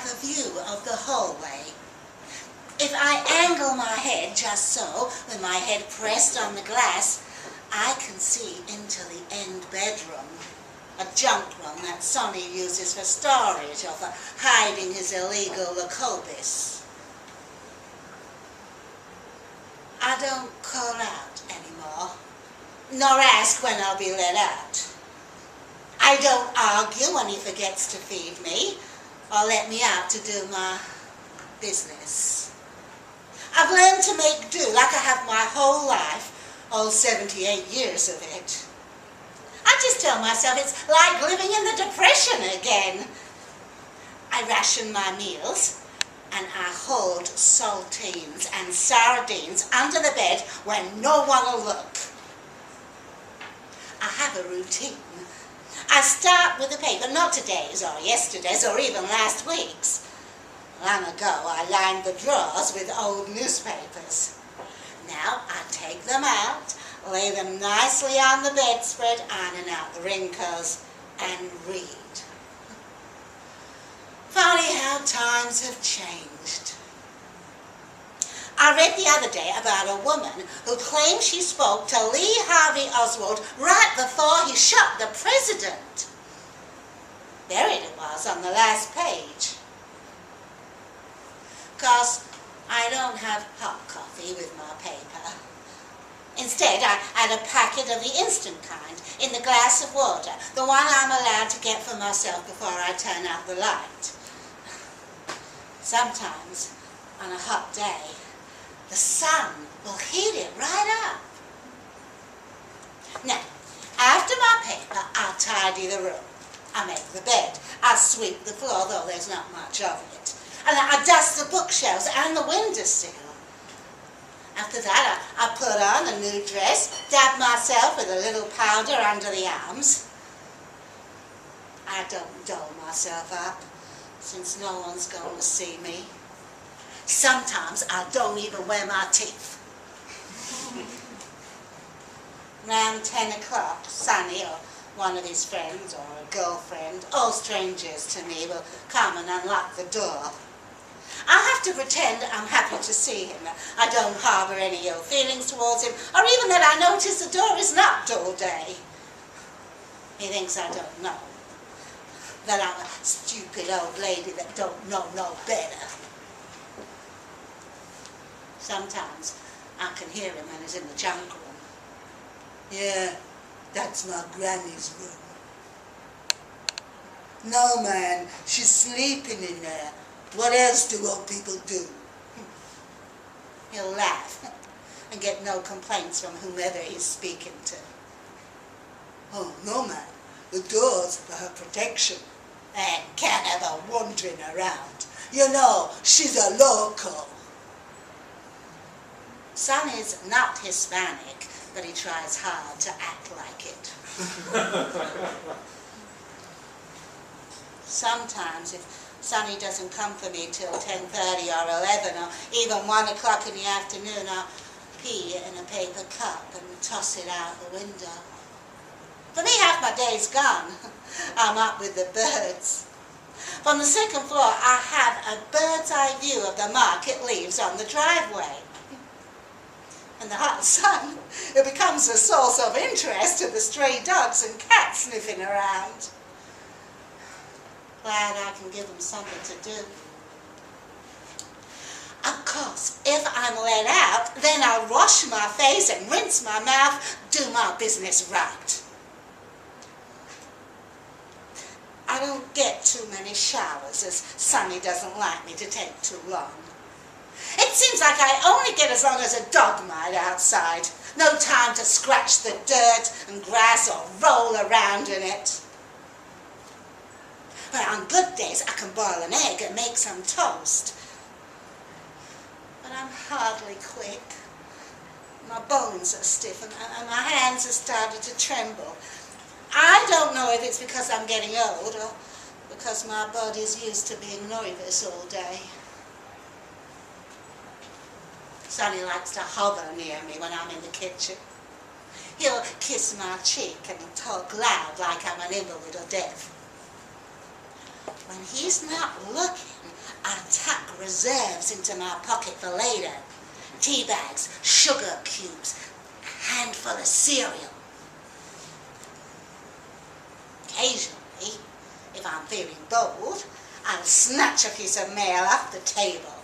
have a view of the hallway. If I angle my head just so, with my head pressed on the glass, I can see into the end bedroom, a junk room that Sonny uses for storage or for hiding his illegal Lacobis. I don't call out anymore, nor ask when I'll be let out. I don't argue when he forgets to feed me, or let me out to do my business. I've learned to make do like I have my whole life, all 78 years of it. I just tell myself it's like living in the Depression again. I ration my meals, and I hold saltines and sardines under the bed when no one will look. I have a routine. I start with the paper, not today's or yesterday's or even last week's. Long ago I lined the drawers with old newspapers. Now I take them out, lay them nicely on the bedspread, ironing out the wrinkles, and read. Funny how times have changed. I read the other day about a woman who claimed she spoke to Lee Harvey Oswald right before he shot the president. Buried it was on the last page. 'Cause I don't have hot coffee with my paper. Instead, I add a packet of the instant kind in the glass of water, the one I'm allowed to get for myself before I turn out the light. Sometimes, on a hot day, the sun will heat it right up. Now, after my paper, I'll tidy the room. I make the bed. I sweep the floor, though there's not much of it. And I dust the bookshelves and the windowsill. After that, I put on a new dress, dab myself with a little powder under the arms. I don't doll myself up, since no one's going to see me. Sometimes I don't even wear my teeth. Around 10 o'clock, Sonny or one of his friends or a girlfriend, all strangers to me, will come and unlock the door. I have to pretend I'm happy to see him. I don't harbour any ill feelings towards him, or even that I notice the door is locked all day. He thinks I don't know, that I'm a stupid old lady that don't know no better. Sometimes I can hear him when he's in the junk room. Yeah, that's my granny's room. No, man, she's sleeping in there. What else do old people do? He'll laugh and get no complaints from whomever he's speaking to. Oh, no, man, the door's for her protection. And can't have her wandering around. You know, she's a local. Sonny's not Hispanic, but he tries hard to act like it. Sometimes, if Sonny doesn't come for me till 10:30 or 11 or even 1 o'clock in the afternoon, I'll pee in a paper cup and toss it out the window. For me, half my day's gone. I'm up with the birds. From the second floor, I have a bird's eye view of the mark it leaves on the driveway. In the hot sun, it becomes a source of interest to the stray dogs and cats sniffing around. Glad I can give them something to do. Of course, if I'm let out, then I'll wash my face and rinse my mouth, do my business right. I don't get too many showers, as Sonny doesn't like me to take too long. It seems like I only get as long as a dog might outside. No time to scratch the dirt and grass or roll around in it. But on good days, I can boil an egg and make some toast. But I'm hardly quick. My bones are stiff and my hands have started to tremble. I don't know if it's because I'm getting old or because my body's used to being nervous all day. Sonny likes to hover near me when I'm in the kitchen. He'll kiss my cheek and talk loud like I'm an invalid or deaf. When he's not looking, I tuck reserves into my pocket for later. Tea bags, sugar cubes, a handful of cereal. Occasionally, if I'm feeling bold, I'll snatch a piece of mail off the table.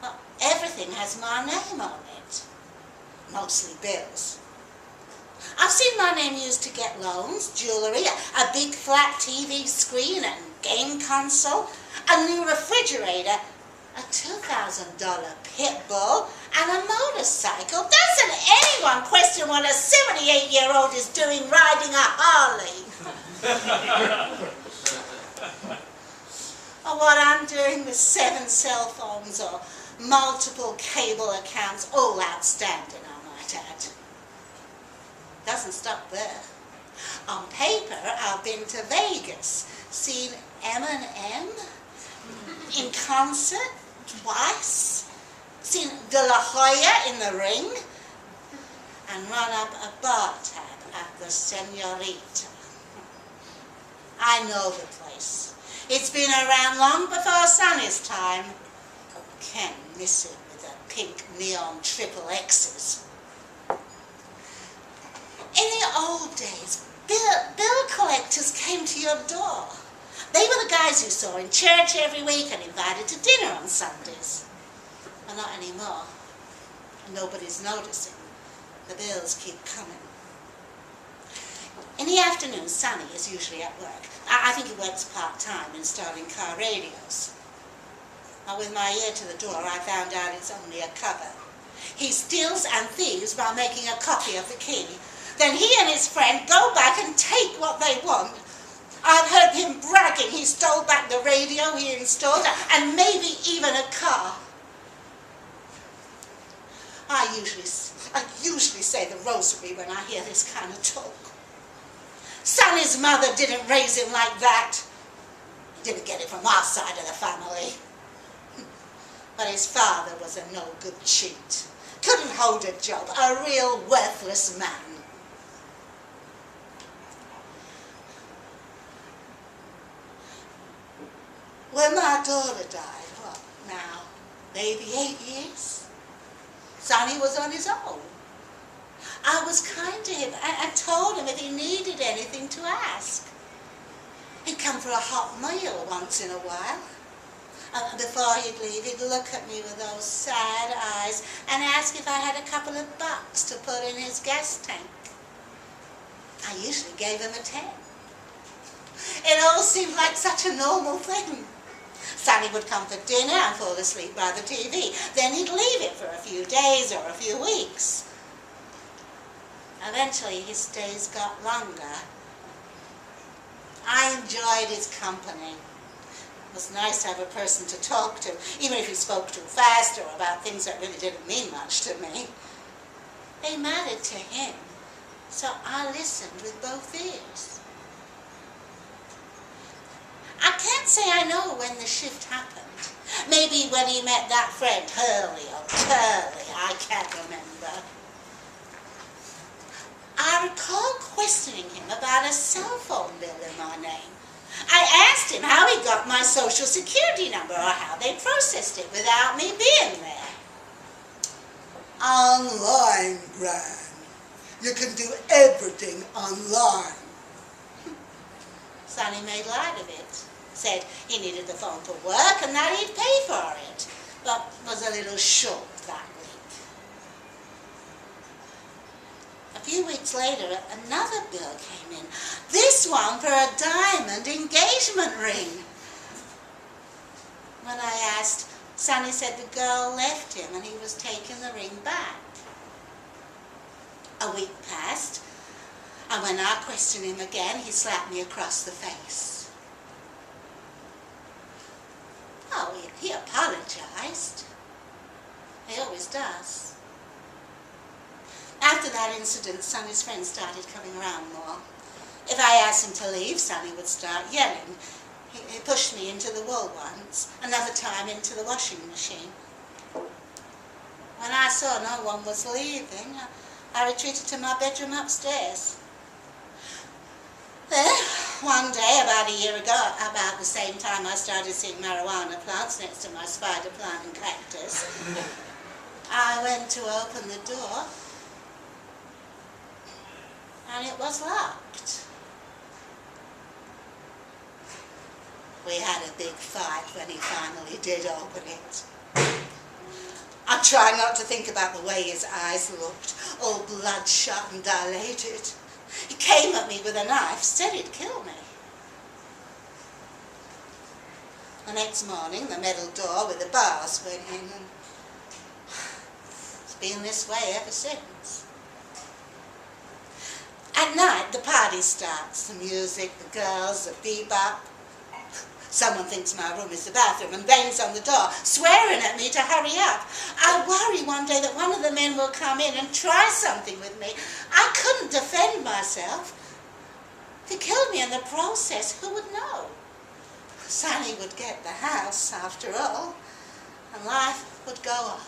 Well, everything has my name on it. Mostly bills. I've seen my name used to get loans, jewellery, a big flat TV screen and game console, a new refrigerator, a $2,000 pit bull, and a motorcycle. Doesn't anyone question what a 78-year-old is doing riding a Harley? Or what I'm doing with 7 cell phones or multiple cable accounts, all outstanding, I might add. Doesn't stop there. On paper, I've been to Vegas, seen Eminem in concert twice, seen De La Hoya in the Ring, and run up a bar tab at the Senorita. I know the place. It's been around long before Sonny's time. Can't miss it with the pink neon triple X's. In the old days, bill collectors came to your door. They were the guys you saw in church every week and invited to dinner on Sundays. Well, not anymore. Nobody's noticing. The bills keep coming. In the afternoon, Sonny is usually at work. I think he works part-time installing car radios. Now, with my ear to the door, I found out it's only a cover. He steals and thieves by making a copy of the key. Then he and his friend go back and take what they want. I've heard him bragging he stole back the radio he installed and maybe even a car. I usually say the rosary when I hear this kind of talk. Sonny's mother didn't raise him like that. He didn't get it from our side of the family. But his father was a no-good cheat. Couldn't hold a job, a real worthless man. When my daughter died, what now, maybe 8 years, Sonny was on his own. I was kind to him and told him if he needed anything to ask. He'd come for a hot meal once in a while. Before he'd leave, he'd look at me with those sad eyes and ask if I had a couple of bucks to put in his gas tank. I usually gave him a 10. It all seemed like such a normal thing. Sonny would come for dinner and fall asleep by the TV. Then he'd leave it for a few days or a few weeks. Eventually, his stays got longer. I enjoyed his company. It was nice to have a person to talk to, even if he spoke too fast or about things that really didn't mean much to me. They mattered to him, so I listened with both ears. I can't say I know when the shift happened. Maybe when he met that friend, Hurley or Curly, I can't remember. I recall questioning him about a cell phone bill in my name. I asked him how he got my social security number or how they processed it without me being there. Online, Gran. You can do everything online. Sonny made light of it. Said he needed the phone for work and that he'd pay for it, but was a little short that week. A few weeks later, another bill came in. This one for a diamond engagement ring. When I asked, Sonny said the girl left him and he was taking the ring back. A week passed, and when I questioned him again, he slapped me across the face. Oh, he apologized. He always does. After that incident, Sonny's friends started coming around more. If I asked him to leave, Sonny would start yelling. He pushed me into the wall once, another time into the washing machine. When I saw no one was leaving, I retreated to my bedroom upstairs. There, one day, about a year ago, about the same time I started seeing marijuana plants next to my spider plant and cactus, I went to open the door and it was locked. We had a big fight when he finally did open it. I tried not to think about the way his eyes looked, all bloodshot and dilated. He came at me with a knife, said he'd kill me. The next morning, the metal door with the bars went in, and it's been this way ever since. At night, the party starts, the music, the girls, the bebop. Someone thinks my room is the bathroom and bangs on the door, swearing at me to hurry up. I worry one day that one of the men will come in and try something with me. I couldn't defend myself. If he killed me in the process, who would know? Sonny would get the house, after all, and life would go on.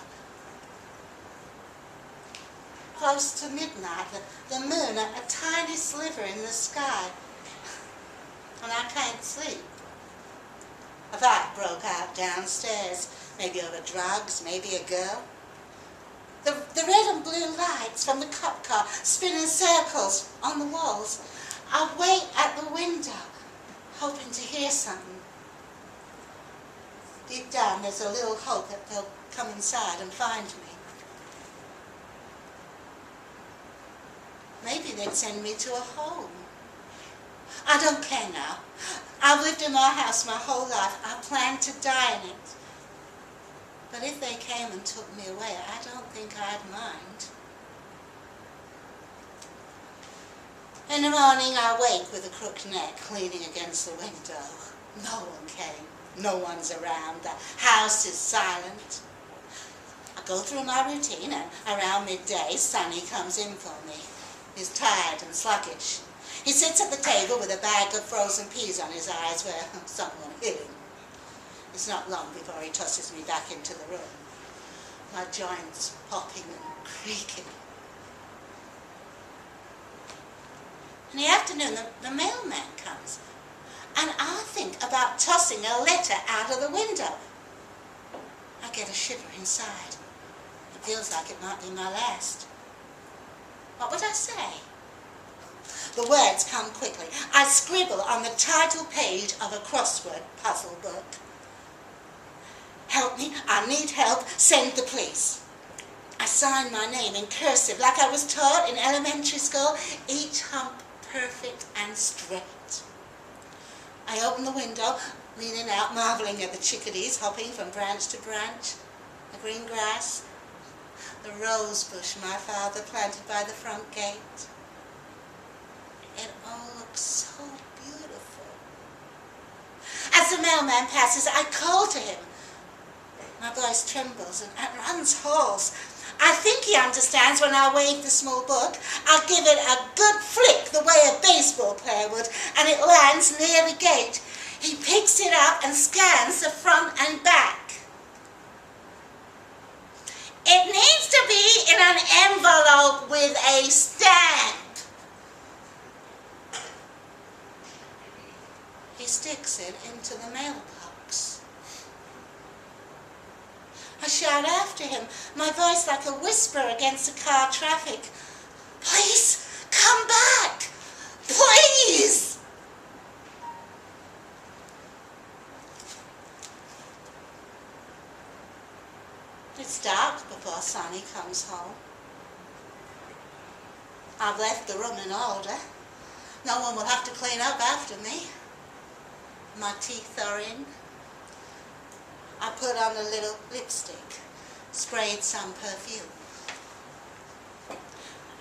Close to midnight, the moon, a tiny sliver in the sky, and I can't sleep. A fight broke out downstairs, maybe over drugs, maybe a girl. The red and blue lights from the cop car spin in circles on the walls. I wait at the window, hoping to hear something. Deep down, there's a little hope that they'll come inside and find me. Maybe they'd send me to a home. I don't care now. I've lived in my house my whole life. I plan to die in it. But if they came and took me away, I don't think I'd mind. In the morning, I wake with a crooked neck leaning against the window. No one came. No one's around. The house is silent. I go through my routine, and around midday, Sonny comes in for me. He's tired and sluggish. He sits at the table with a bag of frozen peas on his eyes where someone hit him. It's not long before he tosses me back into the room, my joints popping and creaking. In the afternoon, the mailman comes, and I think about tossing a letter out of the window. I get a shiver inside. It feels like it might be my last. What would I say? The words come quickly. I scribble on the title page of a crossword puzzle book. Help me, I need help, send the police. I sign my name in cursive like I was taught in elementary school, each hump perfect and straight. I open the window, leaning out, marveling at the chickadees hopping from branch to branch, the green grass, the rose bush my father planted by the front gate. It all looks so beautiful. As the mailman passes, I call to him. My voice trembles and runs hoarse. I think he understands when I wave the small book. I'll give it a good flick the way a baseball player would, and it lands near the gate. He picks it up and scans the front and back. It needs to be in an envelope with a stamp. He sticks it into the mailbox. I shout after him, my voice like a whisper against the car traffic. Please, come back! Please! It's dark before Sonny comes home. I've left the room in order. No one will have to clean up after me. My teeth are in. I put on a little lipstick, sprayed some perfume.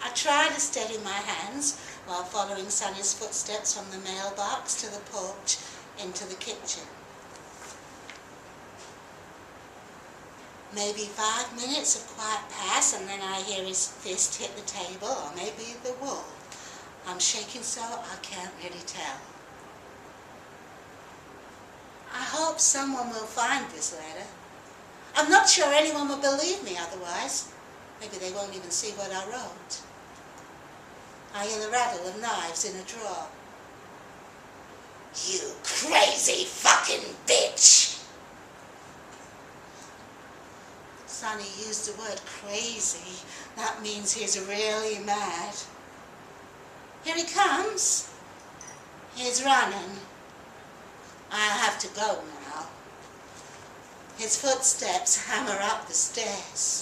I try to steady my hands while following Sonny's footsteps from the mailbox to the porch into the kitchen. Maybe 5 minutes of quiet pass, and then I hear his fist hit the table, or maybe the wall. I'm shaking so I can't really tell. I hope someone will find this letter. I'm not sure anyone will believe me otherwise. Maybe they won't even see what I wrote. I hear the rattle of knives in a drawer. You crazy fucking bitch! Sonny used the word crazy. That means he's really mad. Here he comes. He's running. I'll have to go now. His footsteps hammer up the stairs.